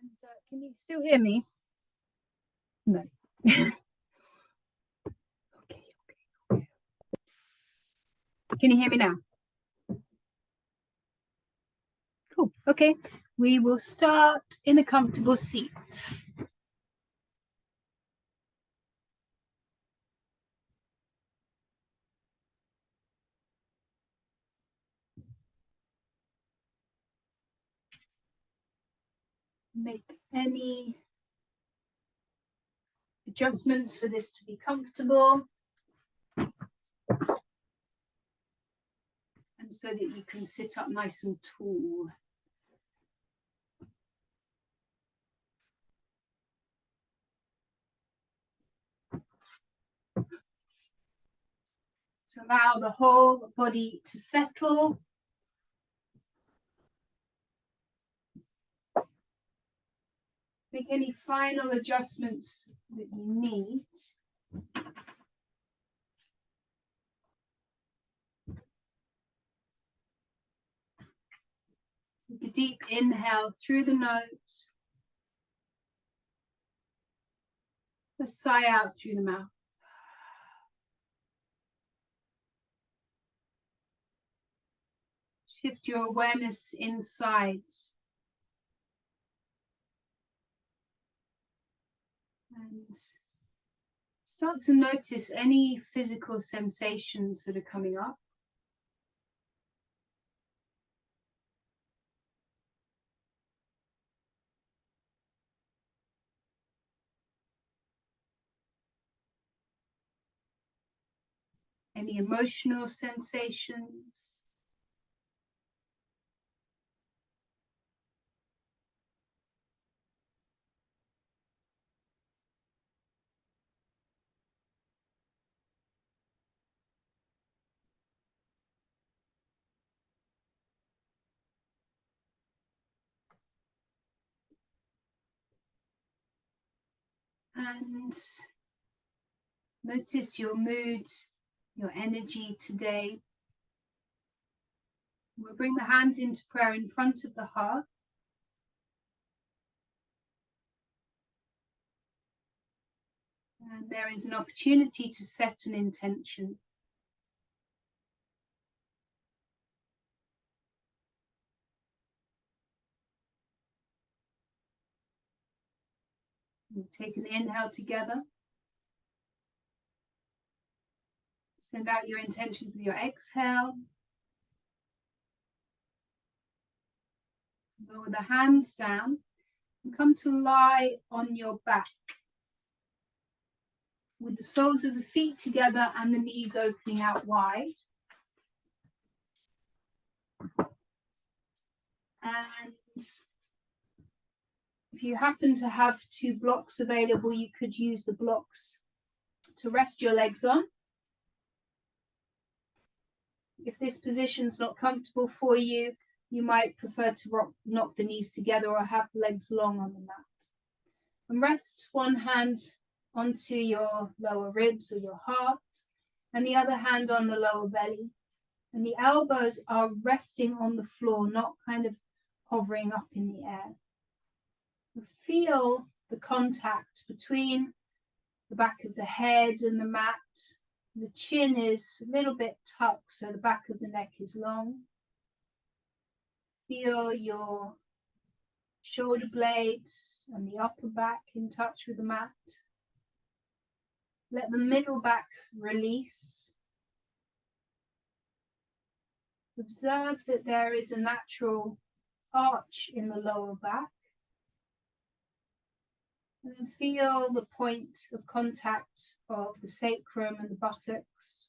And can you still hear me? No. Okay. Can you hear me now? Cool. Okay. We will start in a comfortable seat. Make any adjustments for this to be comfortable, and so that you can sit up nice and tall. To allow the whole body to settle. Make any final adjustments that you need. Take a deep inhale through the nose. A sigh out through the mouth. Shift your awareness inside. And start to notice any physical sensations that are coming up. Any emotional sensations. And notice your mood, your energy today. We'll bring the hands into prayer in front of the heart. And there is an opportunity to set an intention. We'll take an inhale together. Send out your intention with your exhale. Lower the hands down and come to lie on your back with the soles of the feet together and the knees opening out wide. And if you happen to have two blocks available, you could use the blocks to rest your legs on. If this position's not comfortable for you, you might prefer to knock the knees together or have legs long on the mat. And rest one hand onto your lower ribs or your heart, and the other hand on the lower belly. And the elbows are resting on the floor, not kind of hovering up in the air. Feel the contact between the back of the head and the mat. The chin is a little bit tucked, so the back of the neck is long. Feel your shoulder blades and the upper back in touch with the mat. Let the middle back release. Observe that there is a natural arch in the lower back. And then feel the point of contact of the sacrum and the buttocks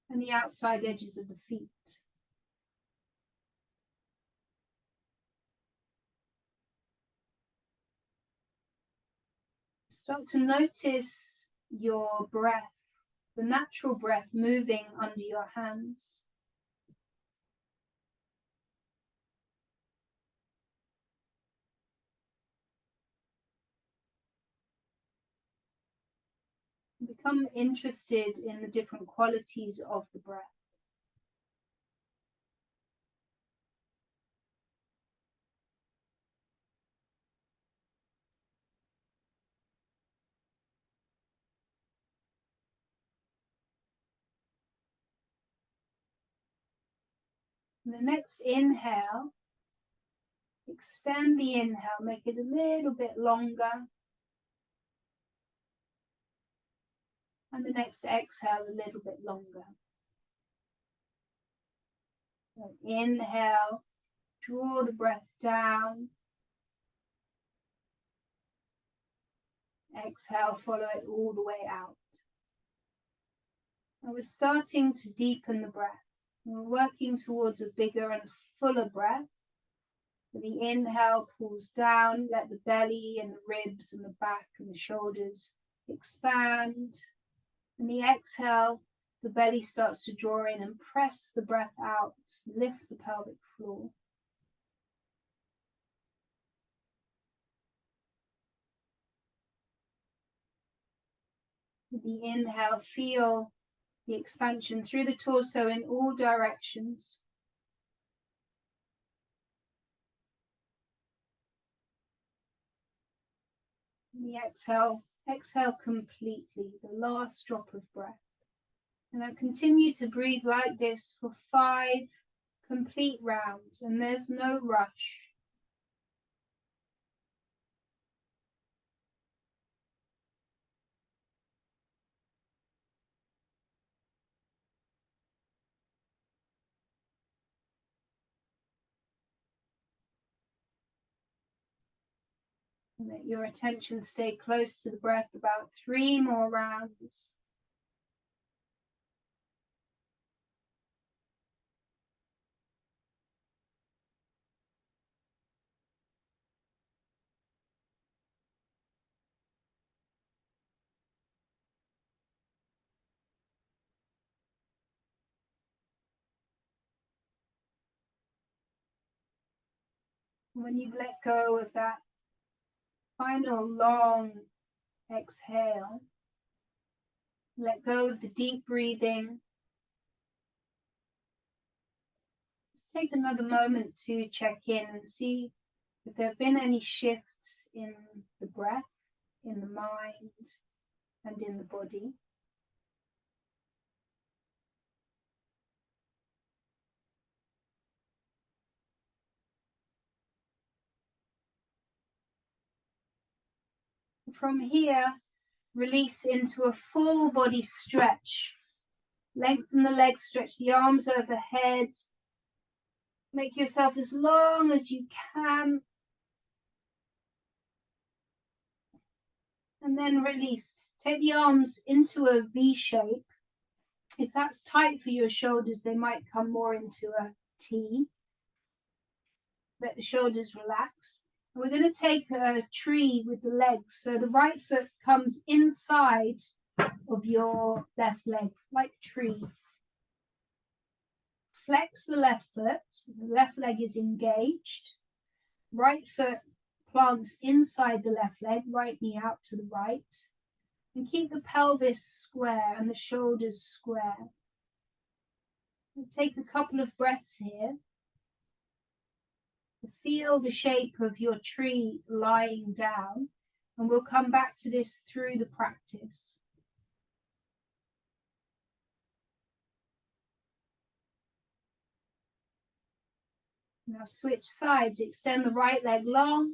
and the outside edges of the feet. Start to notice your breath, the natural breath moving under your hands. Become interested in the different qualities of the breath. And the next inhale, extend the inhale, make it a little bit longer. And the next exhale, a little bit longer. So inhale, draw the breath down. Exhale, follow it all the way out. And we're starting to deepen the breath. We're working towards a bigger and fuller breath. So the inhale pulls down, let the belly and the ribs and the back and the shoulders expand. And the exhale, the belly starts to draw in and press the breath out, lift the pelvic floor. With the inhale, feel the expansion through the torso in all directions. The exhale, exhale completely, the last drop of breath. And then continue to breathe like this for 5 complete rounds, and there's no rush. And let your attention stay close to the breath, about 3 more rounds. And when you've let go of that final long exhale, let go of the deep breathing. Just take another moment to check in and see if there have been any shifts in the breath, in the mind, and in the body. From here, release into a full body stretch. Lengthen the legs, stretch the arms overhead. Make yourself as long as you can. And then release. Take the arms into a V shape. If that's tight for your shoulders, they might come more into a T. Let the shoulders relax. And we're going to take a tree with the legs. So the right foot comes inside of your left leg, like a tree. Flex the left foot. The left leg is engaged. Right foot plants inside the left leg, right knee out to the right. And keep the pelvis square and the shoulders square. And take a couple of breaths here. Feel the shape of your tree lying down, and we'll come back to this through the practice. Now switch sides, extend the right leg long,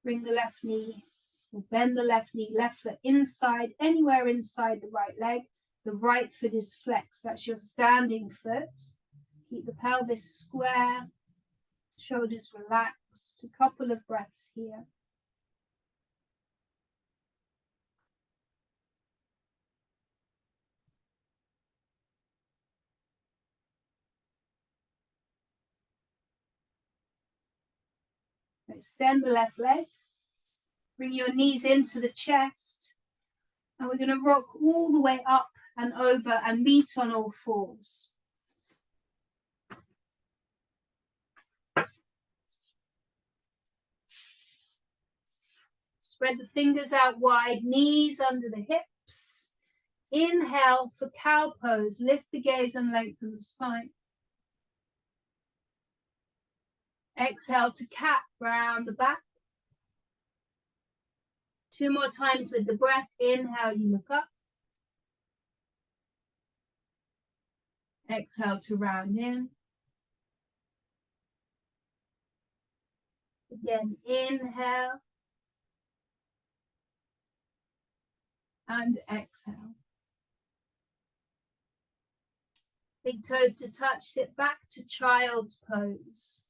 bring the left knee, or bend the left knee, left foot inside, anywhere inside the right leg. The right foot is flexed, that's your standing foot. Keep the pelvis square, shoulders relaxed, a couple of breaths here. Extend the left leg, bring your knees into the chest, and we're going to rock all the way up and over and meet on all fours. Spread the fingers out wide, knees under the hips. Inhale for cow pose, lift the gaze and lengthen the spine. Exhale to cat, round the back. 2 more times with the breath. Inhale, you look up. Exhale to round in. Again, inhale and exhale. Big toes to touch, sit back to child's pose.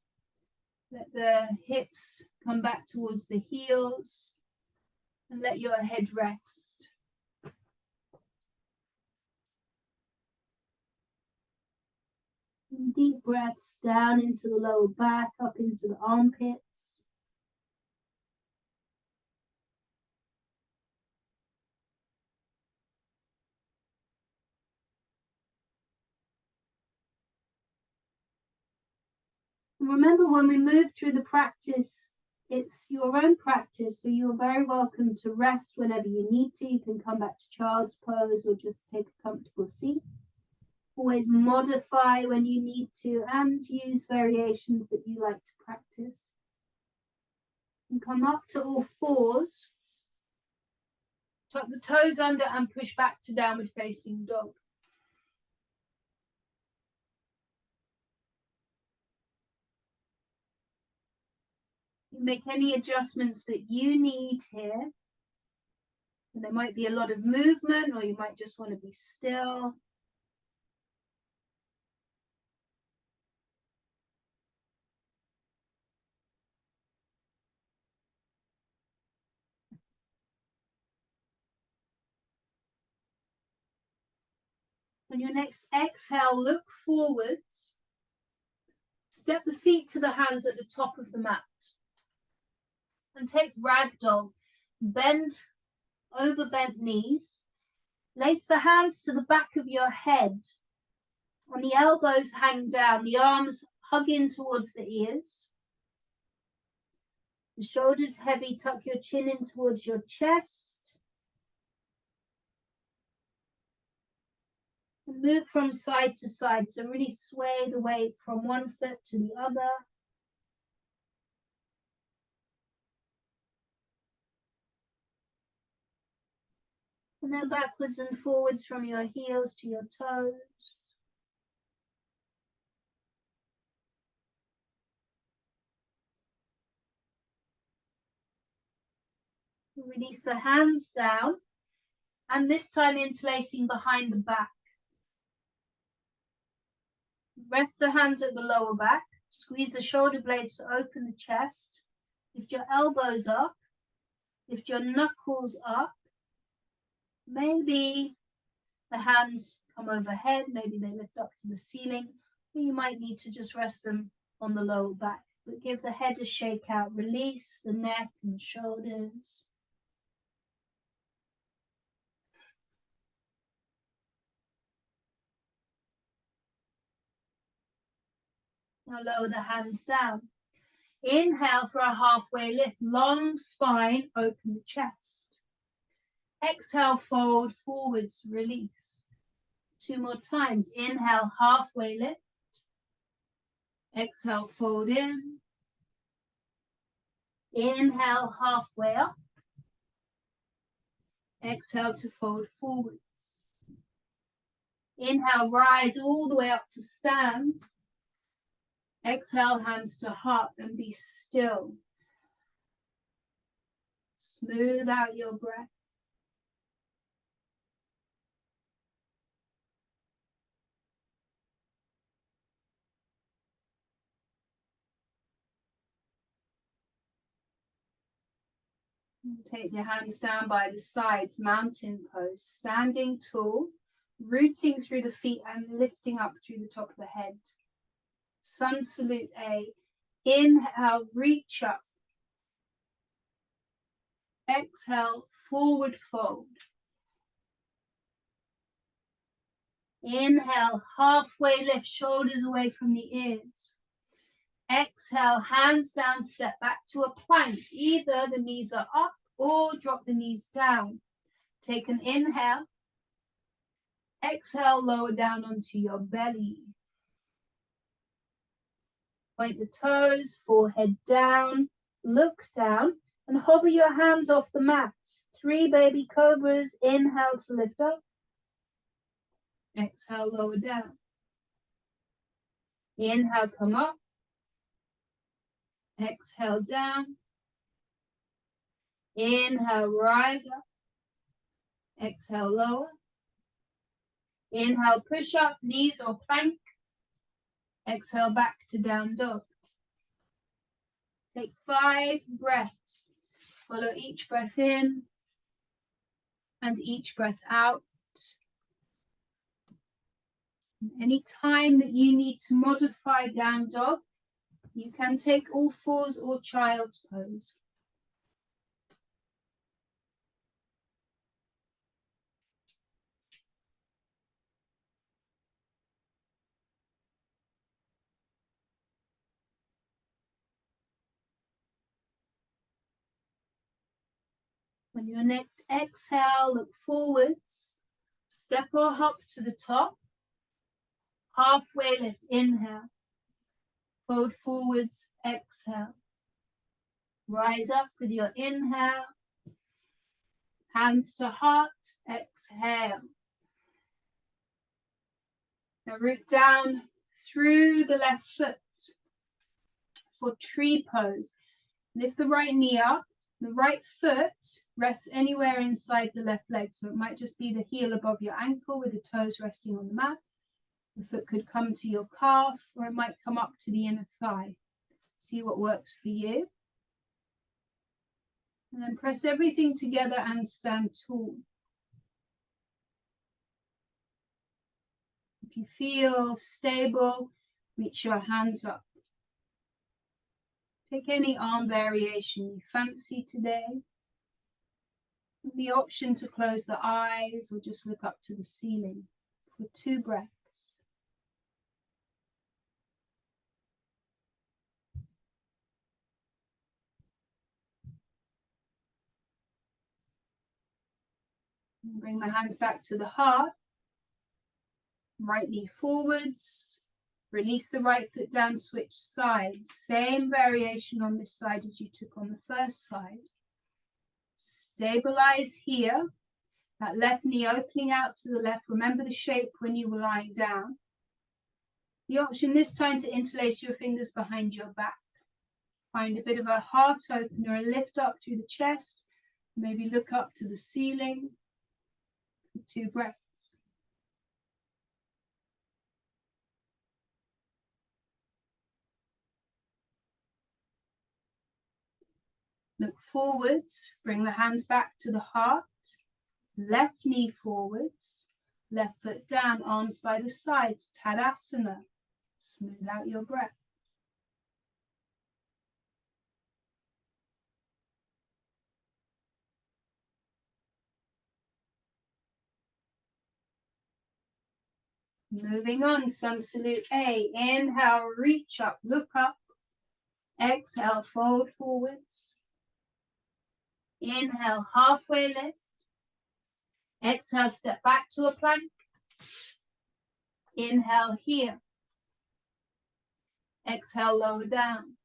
Let the hips come back towards the heels and let your head rest. And deep breaths down into the lower back, up into the armpits. Remember, when we move through the practice, it's your own practice, so you're very welcome to rest whenever you need to. You can come back to child's pose or just take a comfortable seat. Always modify when you need to and use variations that you like to practice. And come up to all fours. Tuck the toes under and push back to downward facing dog. You make any adjustments that you need here. And there might be a lot of movement, or you might just want to be still. On your next exhale, look forwards. Step the feet to the hands at the top of the mat. And take ragdoll. Bend over bent knees. Lace the hands to the back of your head. And the elbows hang down. The arms hug in towards the ears. The shoulders heavy. Tuck your chin in towards your chest. And move from side to side. So really sway the weight from one foot to the other. And then backwards and forwards from your heels to your toes. Release the hands down. And this time interlacing behind the back. Rest the hands at the lower back. Squeeze the shoulder blades to open the chest. Lift your elbows up. Lift your knuckles up. Maybe the hands come overhead. Maybe they lift up to the ceiling. Or you might need to just rest them on the lower back. But give the head a shake out. Release the neck and shoulders. Now lower the hands down. Inhale for a halfway lift. Long spine, open the chest. Exhale, fold forwards, release. 2 more times. Inhale, halfway lift. Exhale, fold in. Inhale, halfway up. Exhale to fold forwards. Inhale, rise all the way up to stand. Exhale, hands to heart and be still. Smooth out your breath. Take your hands down by the sides, mountain pose, standing tall, rooting through the feet and lifting up through the top of the head. Sun salute A. Inhale, reach up. Exhale, forward fold. Inhale, halfway lift, shoulders away from the ears. Exhale, hands down, step back to a plank. Either the knees are up or drop the knees down. Take an inhale. Exhale, lower down onto your belly. Point the toes, forehead down, look down, and hover your hands off the mat. 3 baby cobras. Inhale to lift up. Exhale, lower down. Inhale, come up. Exhale down. Inhale, rise up. Exhale, lower. Inhale, push up, knees or plank. Exhale, back to down dog. Take 5 breaths. Follow each breath in and each breath out. Any time that you need to modify down dog, you can take all fours or child's pose. On your next exhale, look forwards. Step or hop to the top. Halfway lift, inhale. Fold forwards, exhale. Rise up with your inhale. Hands to heart, exhale. Now root down through the left foot for tree pose. Lift the right knee up. The right foot rests anywhere inside the left leg. So it might just be the heel above your ankle with the toes resting on the mat. The foot could come to your calf, or it might come up to the inner thigh. See what works for you. And then press everything together and stand tall. If you feel stable, reach your hands up. Take any arm variation you fancy today. The option to close the eyes or just look up to the ceiling for 2 breaths. And bring the hands back to the heart. Right knee forwards. Release the right foot down, switch sides. Same variation on this side as you took on the first side. Stabilize here. That left knee opening out to the left. Remember the shape when you were lying down. The option this time to interlace your fingers behind your back. Find a bit of a heart opener, a lift up through the chest. Maybe look up to the ceiling. 2 breaths. Look forwards, bring the hands back to the heart. Left knee forwards, left foot down, arms by the sides, Tadasana. Smooth out your breath. Moving on, Sun Salute A. Inhale, reach up, look up. Exhale, fold forwards. Inhale, halfway lift. Exhale, step back to a plank. Inhale here. Exhale, lower down.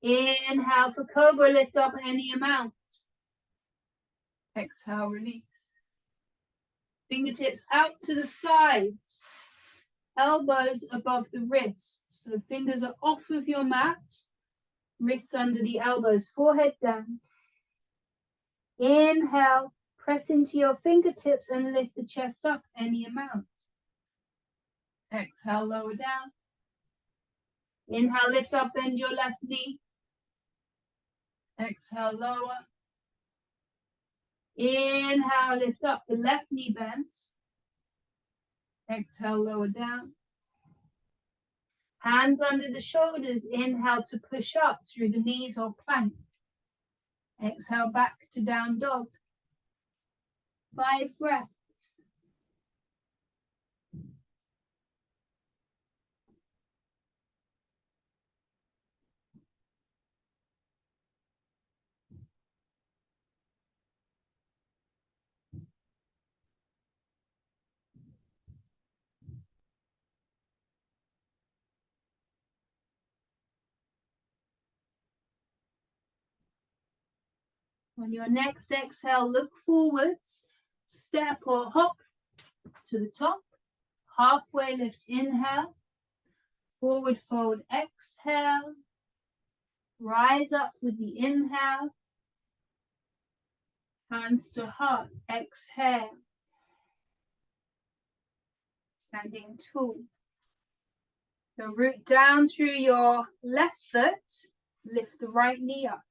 Inhale for Cobra, lift up any amount. Exhale, release. Fingertips out to the sides. Elbows above the wrists. So fingers are off of your mat. Wrists under the elbows, forehead down. Inhale, press into your fingertips and lift the chest up any amount. Exhale, lower down. Inhale, lift up, bend your left knee. Exhale, lower. Inhale, lift up, the left knee bends. Exhale, lower down. Hands under the shoulders. Inhale to push up through the knees or plank. Exhale, back to down dog. 5 breaths. On your next exhale, look forwards, step or hop to the top, halfway lift, inhale, Forward fold, exhale. Rise up with the inhale. Hands to heart, exhale. Standing tall. So root down through your left foot, lift the right knee up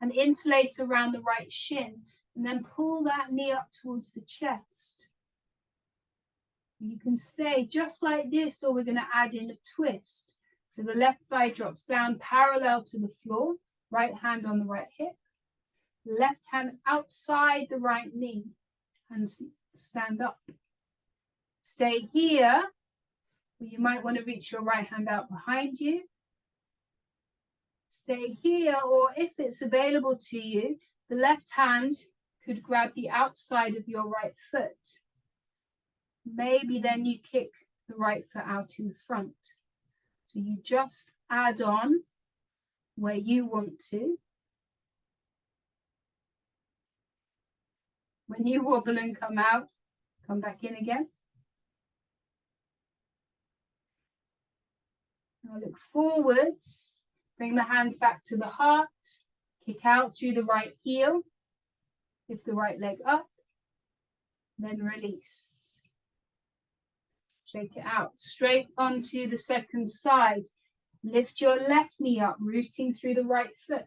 and interlace around the right shin, and then pull that knee up towards the chest. You can stay just like this, or we're going to add in a twist. So the left thigh drops down parallel to the floor, right hand on the right hip, left hand outside the right knee, and stand up. Stay here. You might want to reach your right hand out behind you. Stay here, or if it's available to you, the left hand could grab the outside of your right foot. Maybe then you kick the right foot out in front. So you just add on where you want to. When you wobble and come out, come back in again. Now look forwards, bring the hands back to the heart, kick out through the right heel, lift the right leg up, then release. Shake it out, straight onto the second side. Lift your left knee up, rooting through the right foot.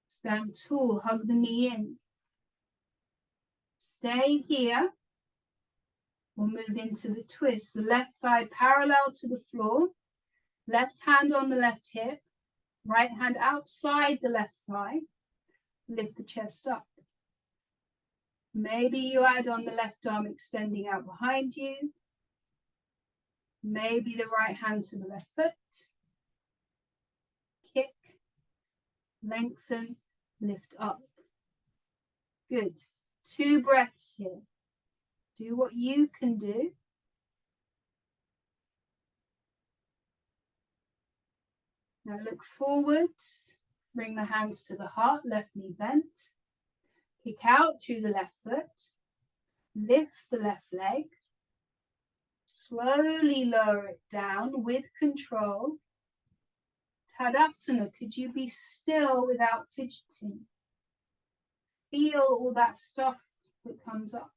Stand tall, hug the knee in. Stay here. We'll move into the twist. The left thigh parallel to the floor. Left hand on the left hip. Right hand outside the left thigh. Lift the chest up. Maybe you add on the left arm extending out behind you. Maybe the right hand to the left foot. Kick. Lengthen. Lift up. Good. 2 breaths here. Do what you can do. Now look forwards. Bring the hands to the heart, left knee bent. Kick out through the left foot. Lift the left leg. Slowly lower it down with control. Tadasana, could you be still without fidgeting? Feel all that stuff that comes up.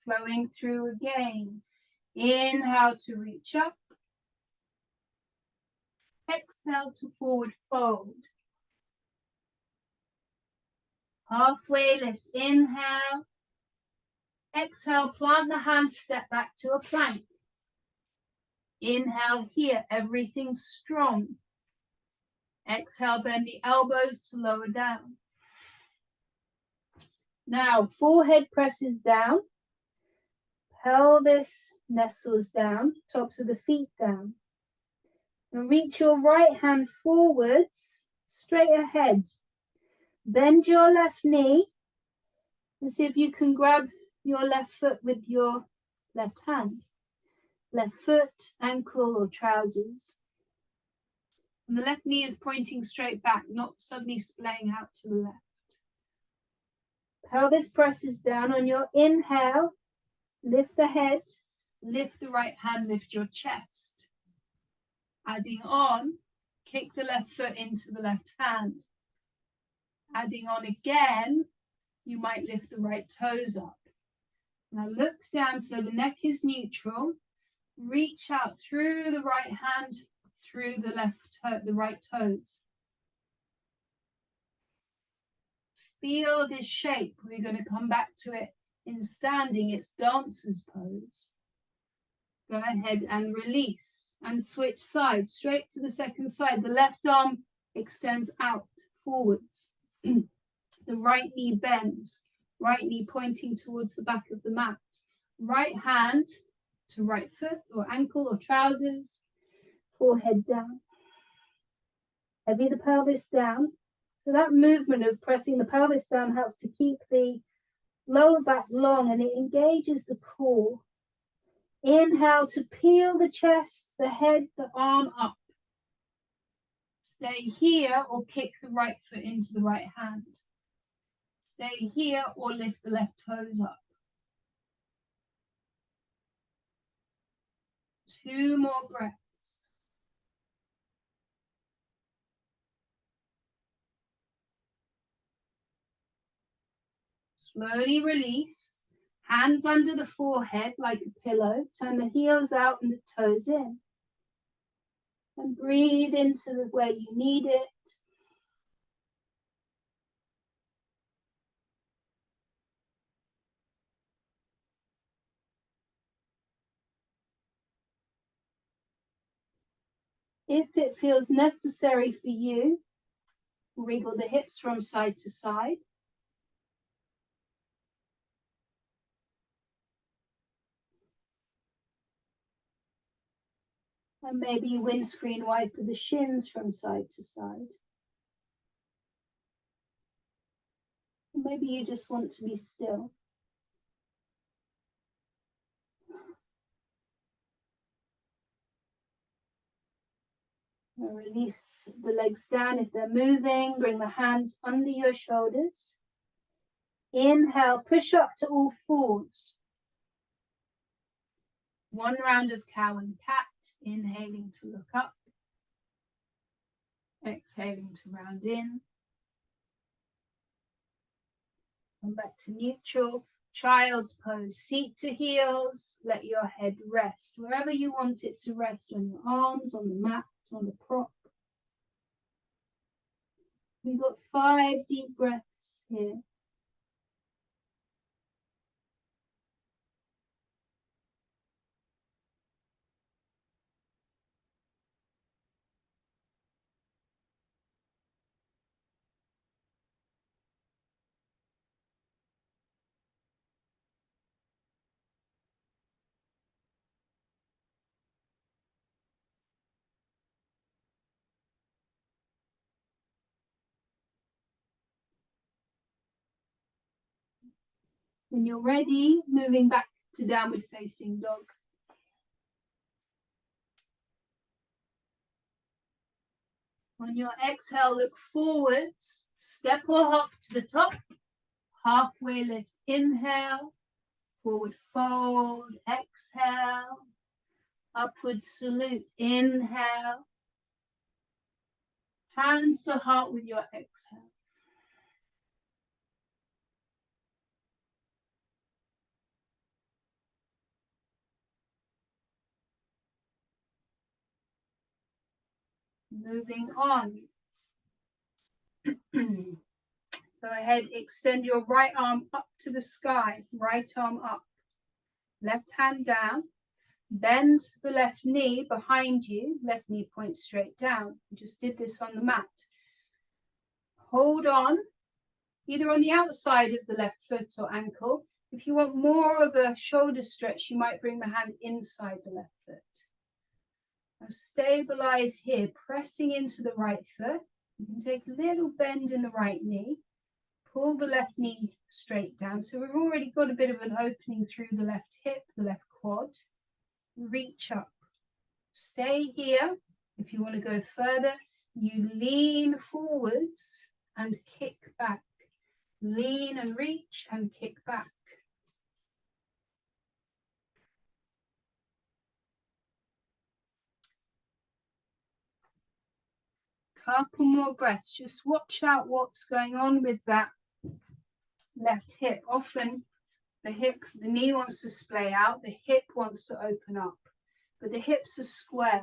Flowing through again. Inhale to reach up. Exhale to forward fold. Halfway lift, inhale. Exhale, plant the hands, step back to a plank. Inhale here, everything strong. Exhale, bend the elbows to lower down. Now, forehead presses down. Pelvis nestles down, tops of the feet down. And reach your right hand forwards, straight ahead. Bend your left knee and see if you can grab your left foot with your left hand. Left foot, ankle or trousers. And the left knee is pointing straight back, not suddenly splaying out to the left. Pelvis presses down. On your inhale, lift the head, lift the right hand, lift your chest. Adding on, kick the left foot into the left hand. Adding on again, you might lift the right toes up. Now look down so the neck is neutral. Reach out through the right hand, through the the right toes. Feel this shape. We're going to come back to it in standing. It's dancer's pose. Go ahead and release and switch sides, straight to the second side. The left arm extends out forwards. The right knee bends, right knee pointing towards the back of the mat. Right hand to right foot or ankle or trousers, forehead down. Heavy the pelvis down. So that movement of pressing the pelvis down helps to keep the lower back long, and it engages the core. Inhale to peel the chest, the head, the arm up. Stay here or kick the right foot into the right hand. Stay here or lift the left toes up. 2 more breaths. Slowly release. Hands under the forehead like a pillow. Turn the heels out and the toes in. And breathe into where you need it. If it feels necessary for you, wriggle the hips from side to side. And maybe windscreen wiper the shins from side to side. Maybe you just want to be still. And release the legs down if they're moving. Bring the hands under your shoulders. Inhale, push up to all fours. 1 round of cow and cat. Inhaling to look up. Exhaling to round in. Come back to neutral. Child's pose. Seat to heels. Let your head rest wherever you want it to rest, on your arms, on the mat, on the prop. We've got 5 deep breaths here. When you're ready, moving back to downward facing dog. On your exhale, look forwards, step or hop to the top, halfway lift, inhale, forward fold, exhale, upward salute, inhale, hands to heart with your exhale. Moving on. Go ahead, extend your right arm up to the sky, right arm up, left hand down, bend the left knee behind you, left knee points straight down. We just did this on the mat. Hold on, either on the outside of the left foot or ankle. If you want more of a shoulder stretch, you might bring the hand inside the left foot. Now stabilize here, pressing into the right foot. You can take a little bend in the right knee. Pull the left knee straight down. So we've already got a bit of an opening through the left hip, the left quad. Reach up. Stay here. If you want to go further, you lean forwards and kick back. Lean and reach and kick back. Couple more breaths. Just watch out what's going on with that left hip. Often the knee wants to splay out, the hip wants to open up, but the hips are square.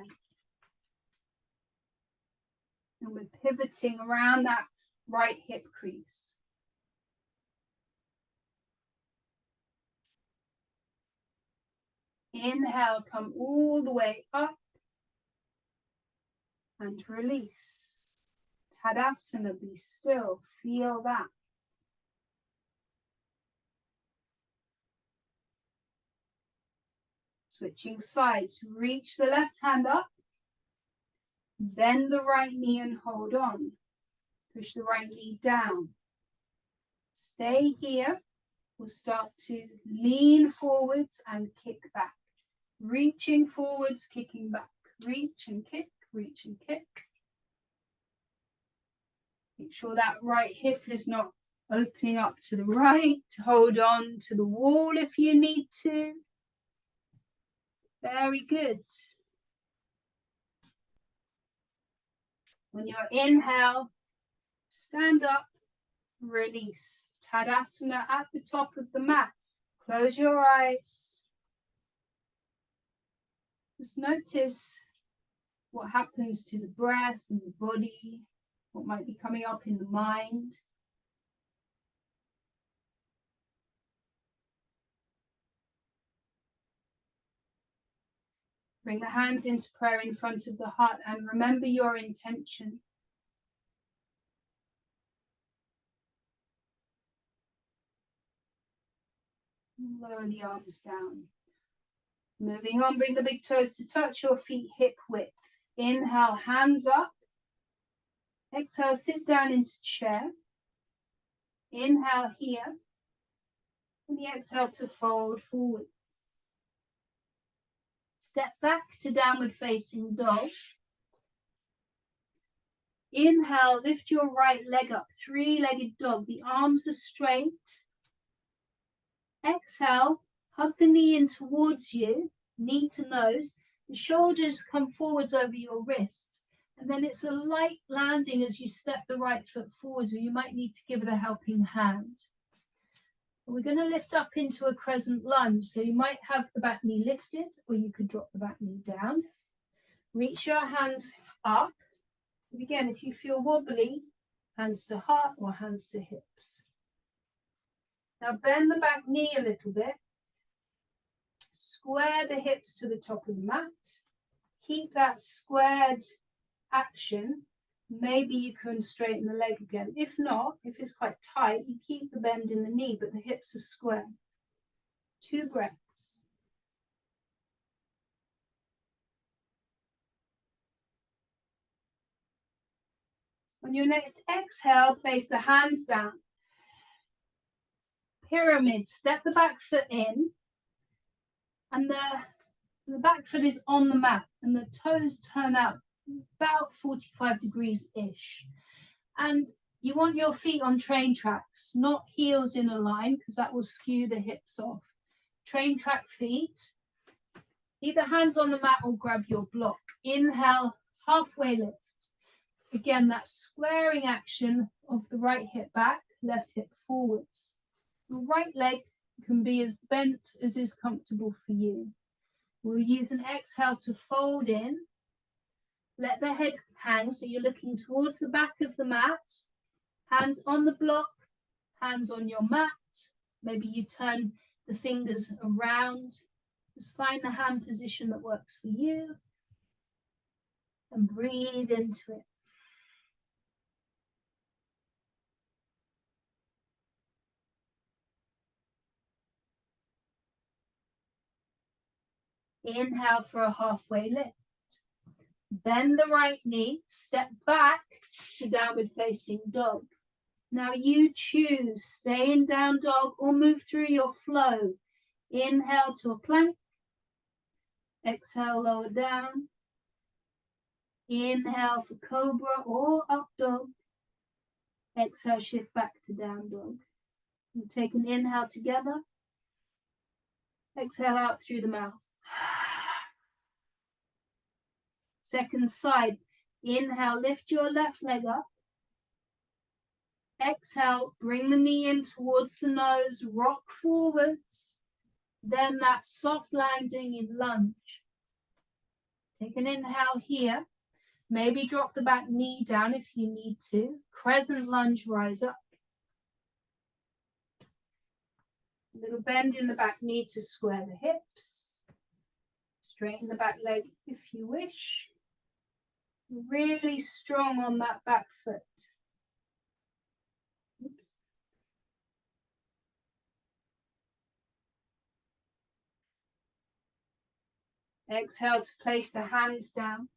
And we're pivoting around that right hip crease. Inhale, come all the way up and release. Tadasana, be still, feel that. Switching sides, reach the left hand up, bend the right knee and hold on. Push the right knee down. Stay here. We'll start to lean forwards and kick back. Reaching forwards, kicking back. Reach and kick, reach and kick. Make sure that right hip is not opening up to the right. Hold on to the wall if you need to. Very good. On your inhale, stand up, release. Tadasana at the top of the mat. Close your eyes. Just notice what happens to the breath and the body, what might be coming up in the mind. Bring the hands into prayer in front of the heart and remember your intention. Lower the arms down. Moving on, bring the big toes to touch your feet hip width. Inhale, hands up. Exhale, sit down into chair. Inhale here. And the exhale to fold forward. Step back to downward facing dog. Inhale, lift your right leg up, three-legged dog. The arms are straight. Exhale, hug the knee in towards you, knee to nose. The shoulders come forwards over your wrists. And then it's a light landing as you step the right foot forwards, or you might need to give it a helping hand. We're going to lift up into a crescent lunge. So you might have the back knee lifted, or you could drop the back knee down. Reach your hands up. And again, if you feel wobbly, hands to heart or hands to hips. Now bend the back knee a little bit. Square the hips to the top of the mat. Keep that squared action. Maybe you can straighten the leg again. If not, if it's quite tight, you keep the bend in the knee, but the hips are square. 2 breaths. On your next exhale, place the hands down. Pyramid, step the back foot in, and the back foot is on the mat, and the toes turn out about 45 degrees-ish. And you want your feet on train tracks, not heels in a line, because that will skew the hips off. Train track feet. Either hands on the mat or grab your block. Inhale, halfway lift. Again, that squaring action of the right hip back, left hip forwards. The right leg can be as bent as is comfortable for you. We'll use an exhale to fold in. Let the head hang, so you're looking towards the back of the mat. Hands on the block, hands on your mat. Maybe you turn the fingers around. Just find the hand position that works for you. And breathe into it. Inhale for a halfway lift. Bend the right knee, step back to downward facing dog. Now you choose, stay in down dog or move through your flow. Inhale to a plank. Exhale, lower down. Inhale for cobra or up dog. Exhale, shift back to down dog. You take an inhale together. Exhale out through the mouth. Second side. Inhale, lift your left leg up. Exhale, bring the knee in towards the nose, rock forwards. Then that soft landing in lunge. Take an inhale here. Maybe drop the back knee down if you need to. Crescent lunge, rise up. A little bend in the back knee to square the hips. Straighten the back leg if you wish. Really strong on that back foot. Exhale to place the hands down.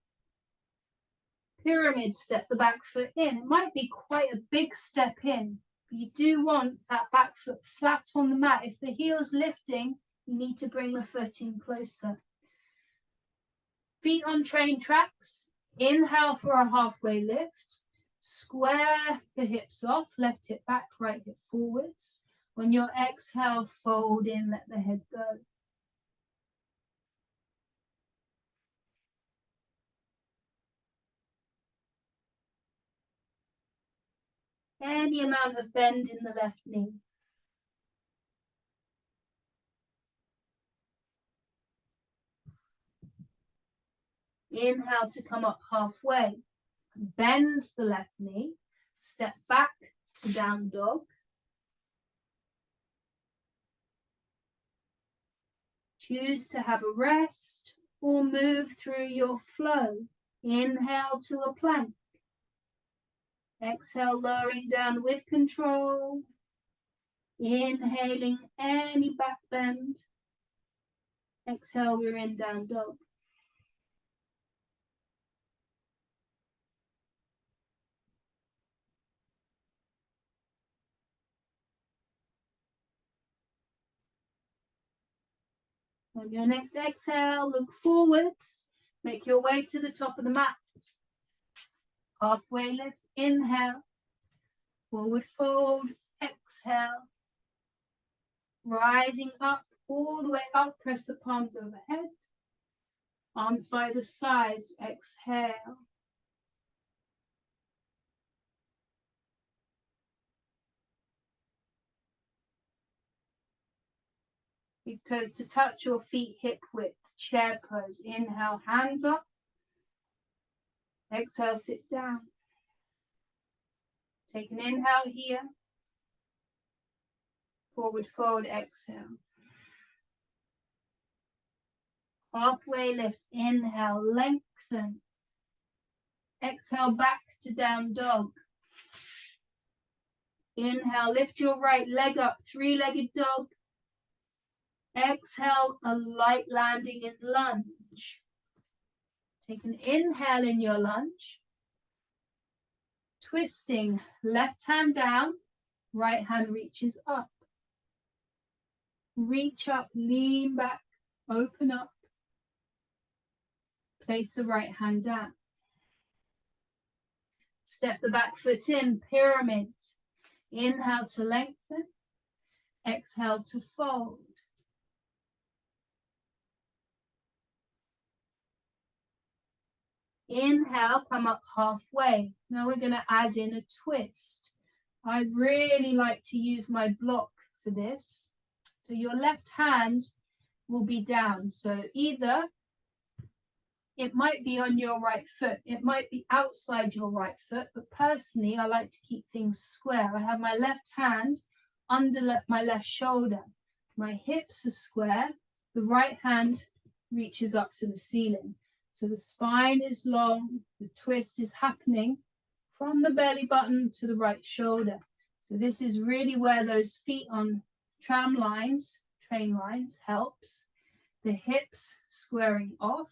Pyramid, step the back foot in. It might be quite a big step in. But you do want that back foot flat on the mat. If the heel's lifting, you need to bring the foot in closer. Feet on train tracks. Inhale for a halfway lift. Square the hips off, left hip back, right hip forwards. On your exhale, fold in, let the head go. Any amount of bend in the left knee. Inhale to come up halfway. Bend the left knee. Step back to down dog. Choose to have a rest or move through your flow. Inhale to a plank. Exhale, lowering down with control. Inhaling any back bend. Exhale, we're in down dog. On your next exhale, look forwards. Make your way to the top of the mat. Halfway lift, inhale. Forward fold, exhale. Rising up, all the way up, press the palms overhead. Arms by the sides, exhale. Big toes to touch your feet hip width, chair pose. Inhale, hands up. Exhale, sit down. Take an inhale here. Forward fold, exhale. Halfway lift, inhale, lengthen. Exhale, back to down dog. Inhale, lift your right leg up, three-legged dog. Exhale, a light landing in lunge. Take an inhale in your lunge. Twisting, left hand down, right hand reaches up. Reach up, lean back, open up. Place the right hand down. Step the back foot in, pyramid. Inhale to lengthen. Exhale to fold. Inhale, come up halfway. Now we're going to add in a twist. I really like to use my block for this. So your left hand will be down. So either it might be on your right foot, it might be outside your right foot, but personally I like to keep things square. I have my left hand under my left shoulder. My hips are square. The right hand reaches up to the ceiling. So the spine is long, the twist is happening from the belly button to the right shoulder. So this is really where those feet on tram lines, train lines helps. The hips squaring off,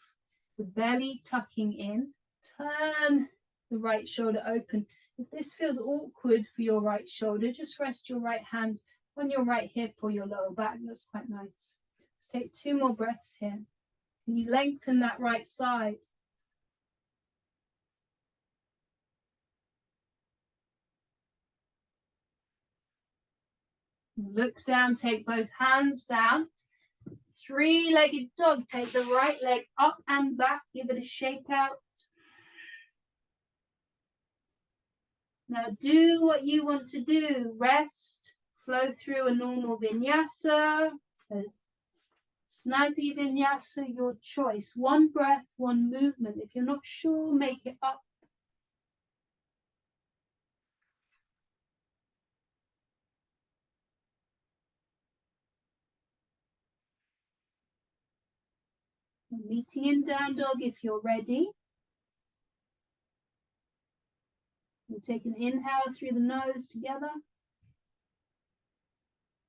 the belly tucking in. Turn the right shoulder open. If this feels awkward for your right shoulder, just rest your right hand on your right hip or your lower back. That's quite nice. Let's take 2 more breaths here. Can you lengthen that right side? Look down, take both hands down. Three-legged dog, take the right leg up and back, give it a shake out. Now do what you want to do. Rest, flow through a normal vinyasa, a snazzy vinyasa, your choice. One breath, one movement. If you're not sure, make it up. Meeting in down dog if you're ready. We'll take an inhale through the nose together.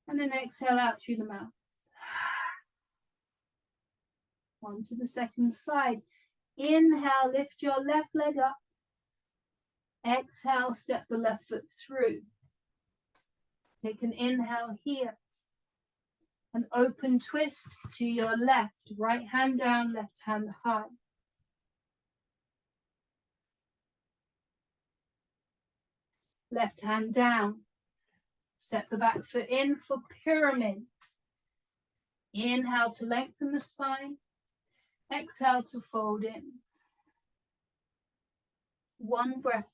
And then exhale out through the mouth. On to the second side. Inhale, lift your left leg up. Exhale, step the left foot through. Take an inhale here. An open twist to your left. Right hand down, left hand high. Left hand down. Step the back foot in for pyramid. Inhale to lengthen the spine. Exhale to fold in. One breath.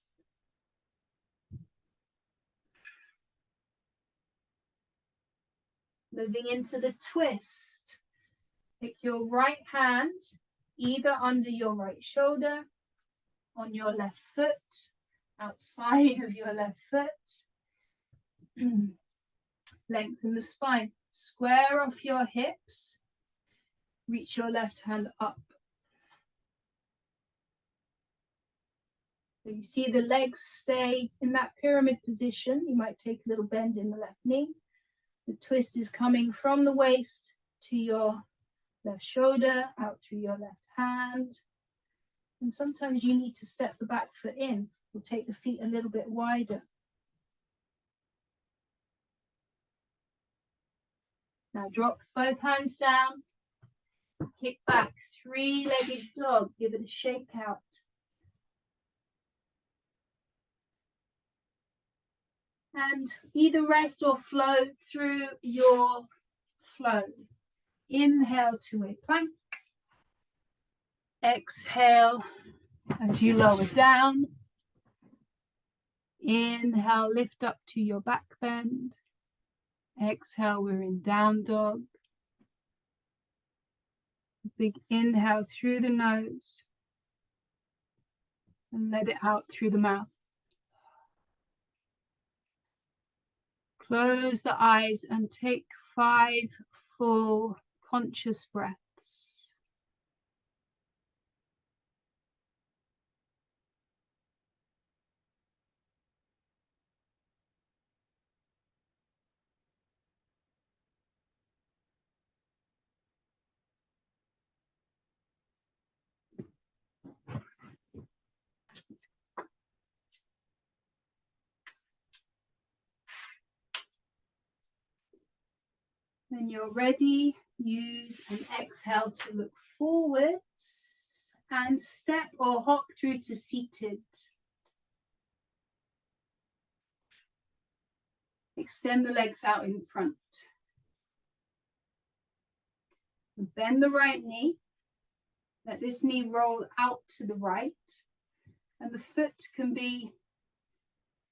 Moving into the twist. Take your right hand either under your right shoulder, on your left foot, outside of your left foot. Lengthen the spine. Square off your hips. Reach your left hand up. So you see the legs stay in that pyramid position. You might take a little bend in the left knee. The twist is coming from the waist to your left shoulder, out through your left hand. And sometimes you need to step the back foot in or take the feet a little bit wider. Now drop both hands down. Kick back, three-legged dog. Give it a shake out. And either rest or flow through your flow. Inhale to a plank. Exhale as you lower down. Inhale, lift up to your back bend. Exhale, we're in down dog. Big inhale through the nose. And let it out through the mouth. Close the eyes and take 5 full conscious breaths. When you're ready, use an exhale to look forwards and step or hop through to seated. Extend the legs out in front. Bend the right knee. Let this knee roll out to the right. And the foot can be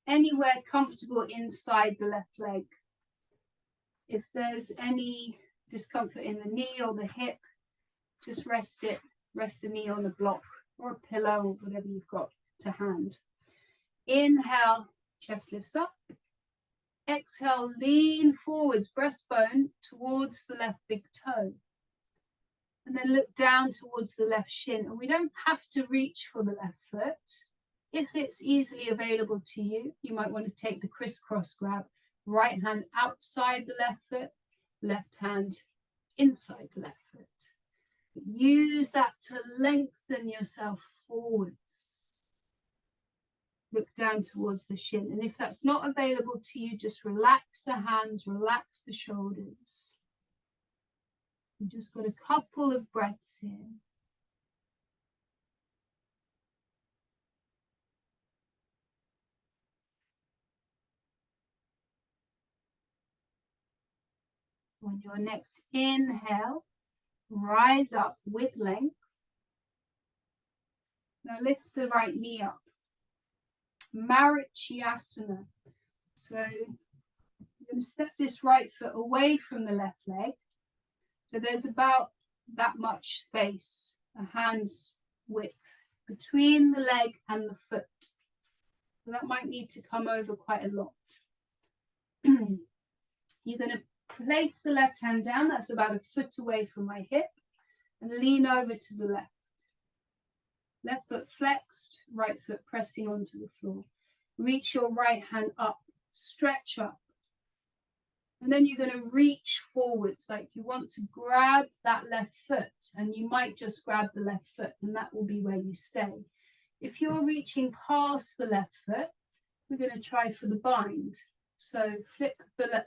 anywhere comfortable inside the left leg. If there's any discomfort in the knee or the hip, just rest it. Rest the knee on a block or a pillow or whatever you've got to hand. Inhale, chest lifts up. Exhale, lean forwards, breastbone towards the left big toe. And then look down towards the left shin. And we don't have to reach for the left foot. If it's easily available to you, you might want to take the crisscross grab. Right hand outside the left foot, left hand inside the left foot. Use that to lengthen yourself forwards. Look down towards the shin. And if that's not available to you, just relax the hands, relax the shoulders. We've just got a couple of breaths here. On your next inhale, rise up with length. Now lift the right knee up. Marichyasana. So you're going to step this right foot away from the left leg. So there's about that much space, a hand's width, between the leg and the foot. So that might need to come over quite a lot. You're going to place the left hand down, that's about a foot away from my hip, and lean over to the left. Left foot flexed, right foot pressing onto the floor. Reach your right hand up, stretch up. And then you're going to reach forwards like you want to grab that left foot, and you might just grab the left foot and that will be where you stay. If you're reaching past the left foot, we're going to try for the bind. So flip the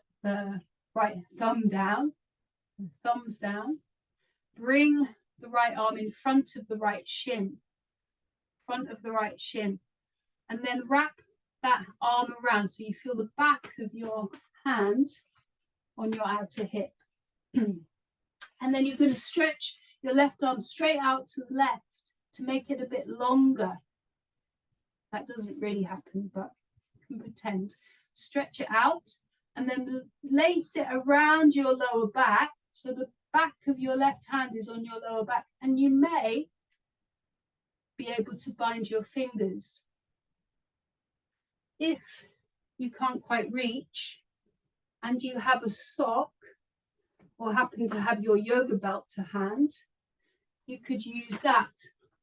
right thumb down, thumbs down. Bring the right arm in front of the right shin, and then wrap that arm around so you feel the back of your hand on your outer hip. And then you're going to stretch your left arm straight out to the left to make it a bit longer. That doesn't really happen, but you can pretend. Stretch it out and then lace it around your lower back so the back of your left hand is on your lower back, and you may be able to bind your fingers. If you can't quite reach and you have a sock or happen to have your yoga belt to hand, you could use that,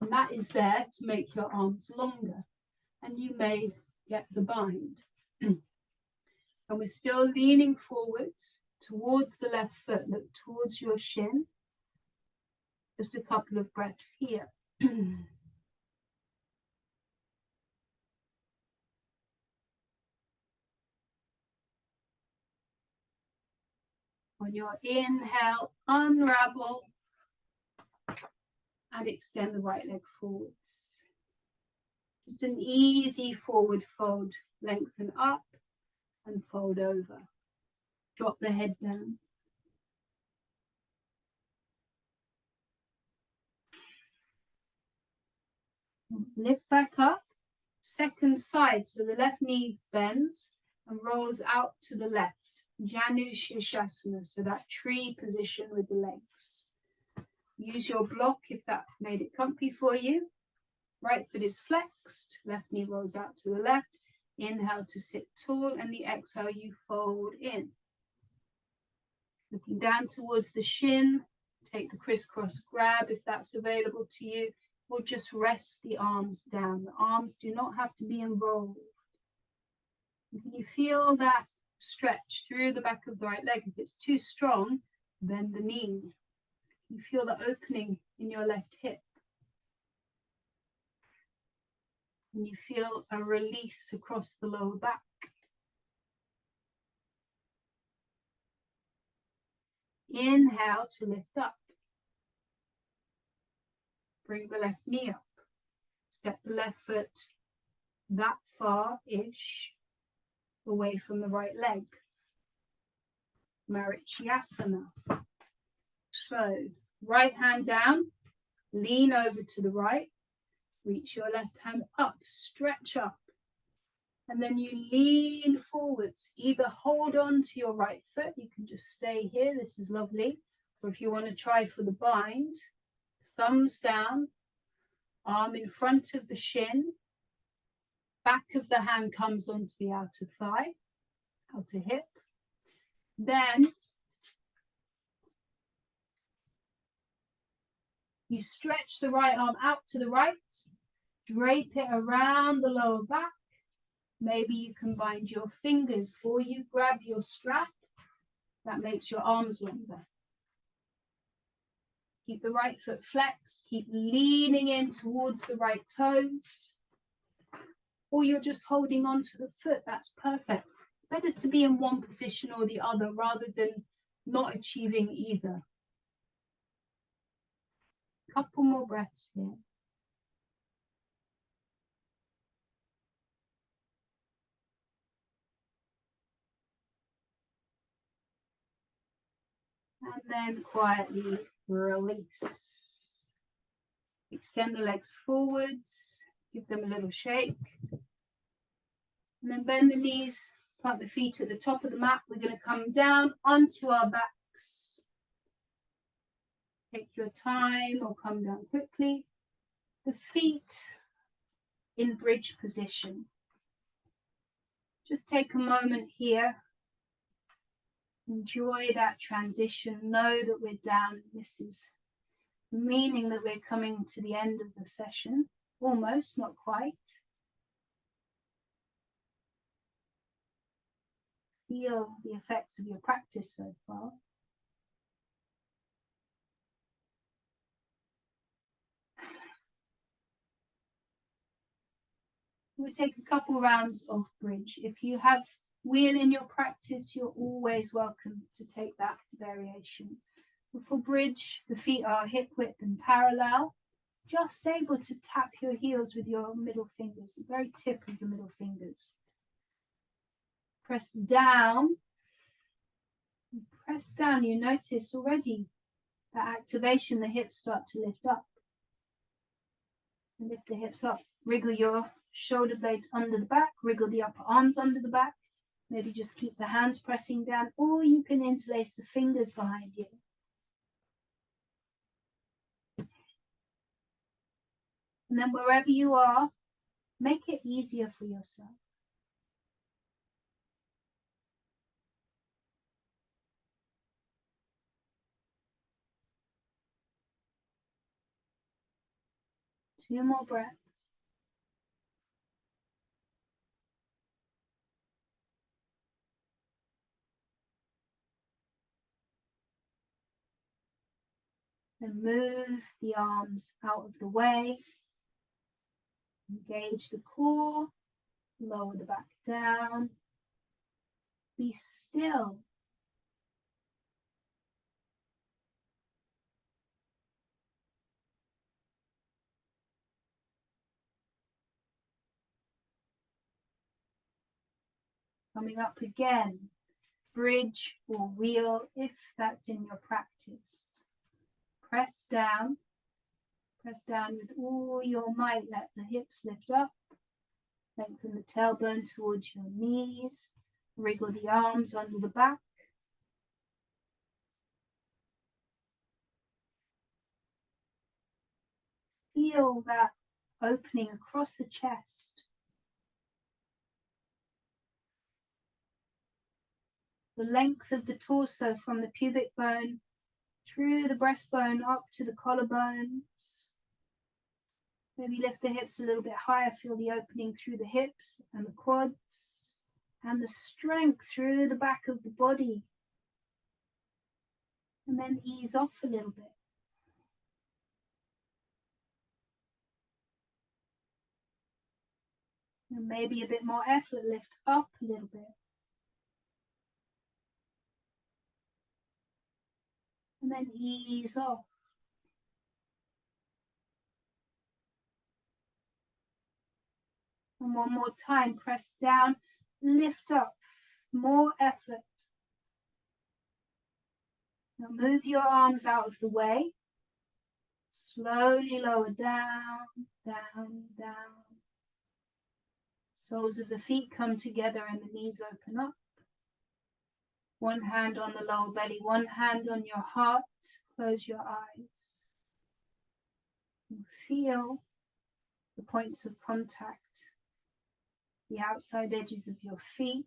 and that is there to make your arms longer, and you may get the bind. And we're still leaning forwards towards the left foot. Look towards your shin. Just a couple of breaths here. On your inhale, unravel and extend the right leg forwards. Just an easy forward fold. Lengthen up and fold over. Drop the head down. Lift back up. Second side, so the left knee bends and rolls out to the left. Janu Shirshasana, so that tree position with the legs. Use your block if that made it comfy for you. Right foot is flexed, left knee rolls out to the left. Inhale to sit tall, and the exhale you fold in. Looking down towards the shin, take the crisscross grab if that's available to you, or just rest the arms down. The arms do not have to be involved. Can you feel that stretch through the back of the right leg? If it's too strong, bend the knee. You feel the opening in your left hip. And you feel a release across the lower back. Inhale to lift up. Bring the left knee up. Step the left foot that far-ish away from the right leg. Marichyasana. So, right hand down, lean over to the right, reach your left hand up, stretch up, and then you lean forwards. Either hold on to your right foot, you can just stay here, this is lovely, or if you want to try for the bind, thumbs down, arm in front of the shin, back of the hand comes onto the outer thigh, outer hip. Then you stretch the right arm out to the right, drape it around the lower back. Maybe you can bind your fingers or you grab your strap. That makes your arms longer. Keep the right foot flexed, keep leaning in towards the right toes. Or you're just holding on to the foot, that's perfect. Better to be in one position or the other rather than not achieving either. Couple more breaths here. And then quietly release. Extend the legs forwards, give them a little shake. And then bend the knees, plant the feet at the top of the mat. We're going to come down onto our backs. Take your time or come down quickly. The feet in bridge position. Just take a moment here. Enjoy that transition. Know that we're down. This is meaning that we're coming to the end of the session. Almost, not quite. Feel the effects of your practice so far. We'll take a couple rounds of bridge. If you have wheel in your practice, you're always welcome to take that variation. But for bridge, the feet are hip width and parallel. Just able to tap your heels with your middle fingers, the very tip of the middle fingers. Press down. Press down. You notice already that activation, the hips start to lift up. And lift the hips up. Wriggle your shoulder blades under the back. Wriggle the upper arms under the back. Maybe just keep the hands pressing down, or you can interlace the fingers behind you. And then wherever you are, make it easier for yourself. Two more breaths. And move the arms out of the way. Engage the core. Lower the back down. Be still. Coming up again. Bridge or wheel if that's in your practice. Press down with all your might. Let the hips lift up. Lengthen the tailbone towards your knees. Wriggle the arms under the back. Feel that opening across the chest. The length of the torso from the pubic bone through the breastbone up to the collarbones. Maybe lift the hips a little bit higher. Feel the opening through the hips and the quads and the strength through the back of the body. And then ease off a little bit. And maybe a bit more effort, lift up a little bit. And then ease off. And one more time, press down, lift up, more effort. Now move your arms out of the way. Slowly lower down, down, down. Soles of the feet come together and the knees open up. One hand on the lower belly, one hand on your heart. Close your eyes. And feel the points of contact, the outside edges of your feet,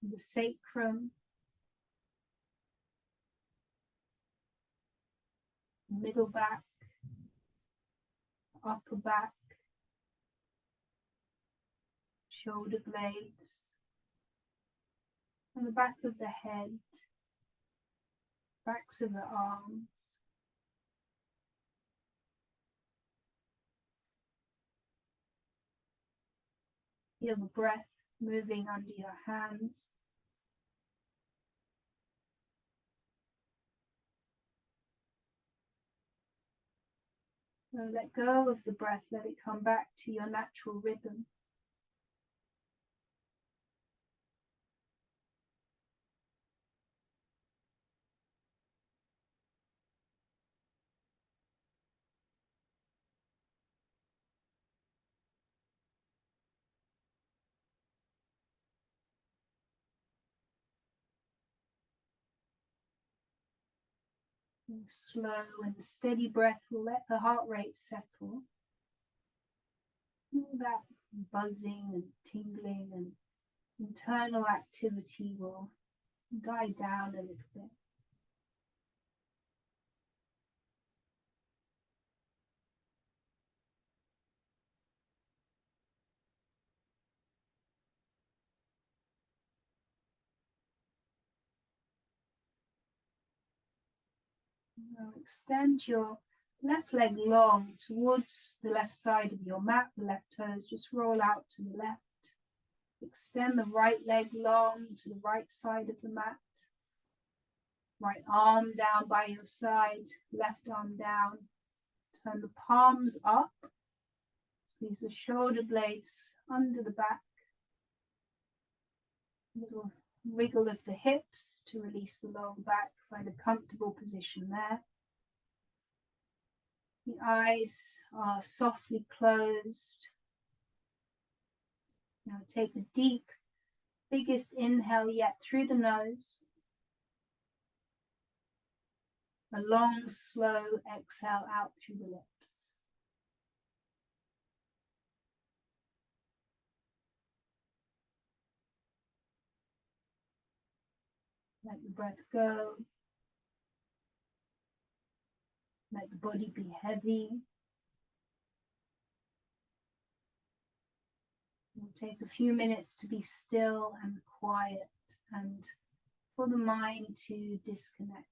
the sacrum, middle back, upper back, shoulder blades, and the back of the head, backs of the arms. Feel the breath moving under your hands. So let go of the breath, let it come back to your natural rhythm. Slow and steady breath will let the heart rate settle. All that buzzing and tingling and internal activity will die down a little bit. Now extend your left leg long towards the left side of your mat. The left toes just roll out to the left. Extend the right leg long to the right side of the mat. Right arm down by your side, left arm down. Turn the palms up. Squeeze the shoulder blades under the back. Little wriggle of the hips to release the lower back. Find a comfortable position there. The eyes are softly closed. Now take a deep, biggest inhale yet through the nose. A long, slow exhale out through the lips. Let the breath go. Let the body be heavy. We'll take a few minutes to be still and quiet and for the mind to disconnect.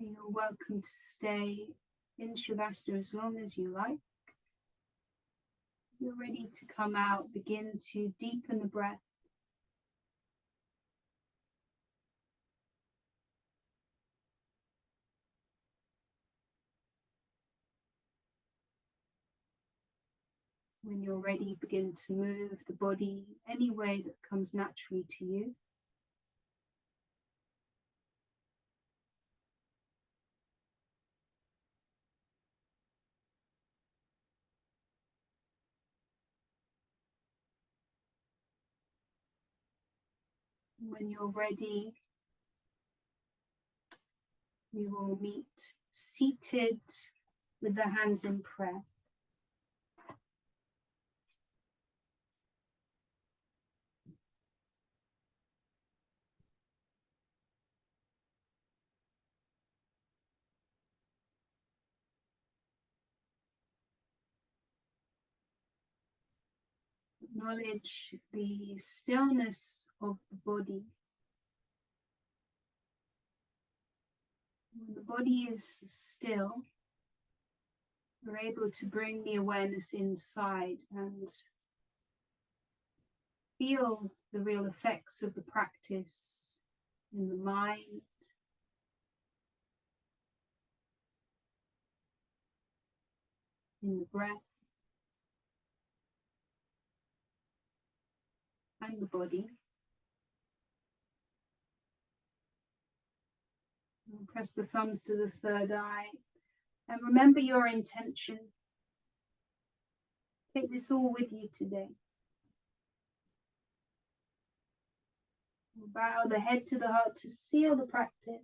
You're welcome to stay in Shavasana as long as you like. You're ready to come out, begin to deepen the breath. When you're ready, begin to move the body any way that comes naturally to you. When you're ready, we will meet seated with the hands in prayer. Acknowledge the stillness of the body. When the body is still, we're able to bring the awareness inside and feel the real effects of the practice in the mind, in the breath, and the body. And press the thumbs to the third eye and remember your intention. Take this all with you today. Bow the head to the heart to seal the practice.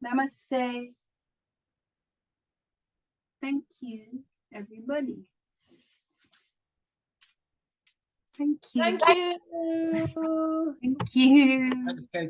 Namaste. Thank you, everybody. Thank you. Thank you. Thank you. Thanks, Katie.